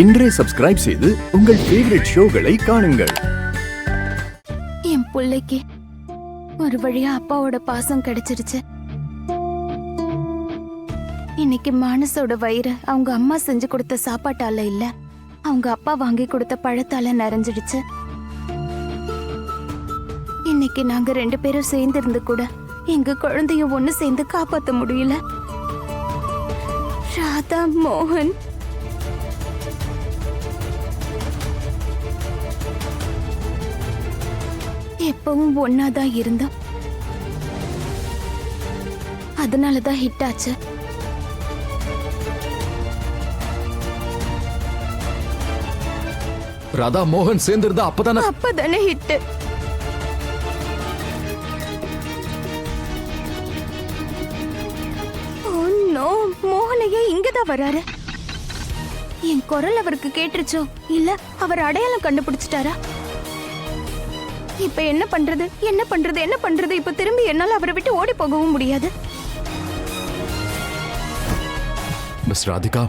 இன்றே சப்ஸ்கிரைப் செய்து உங்கள் ஃபேவரட் ஷோகளை காணுங்கள். என் பிள்ளைக்கு ஒரு வழியா அப்பாவோட பாசம் கிடைச்சிருச்சு. இன்னைக்கு மானசோட வயிறு அவங்க அம்மா செஞ்சு கொடுத்த சாப்பாட்டால இல்ல, அவங்க அப்பா வாங்கி கொடுத்த பழத்தால நிறைஞ்சிடுச்சு. இன்னைக்கு நாங்க 2 பேரும் சேர்ந்து இருந்து கூட எங்க குழந்தைய ஒண்ணு சேர்ந்து காப்பாத்த முடியல. ராதா மோகன் எப்பவும் ஒன்னாதான் இருந்தோம். அதனாலதான் ஹிட் ஆச்சு. ராதா மோகன் சேர்ந்திருந்தா அப்பதானே ஹிட். மோகனையே இங்கதான் வராரு. என் குரல் அவருக்கு கேட்டுருச்சோ இல்ல அவர் அடையாளம் கண்டுபிடிச்சிட்டாரா? இப்ப என்ன பண்றது என்ன பண்றது என்ன பண்றது? இப்ப திரும்பி என்னால அவரை விட்டு ஓடி போகவும் முடியாது. மிஸ் ராதிகா,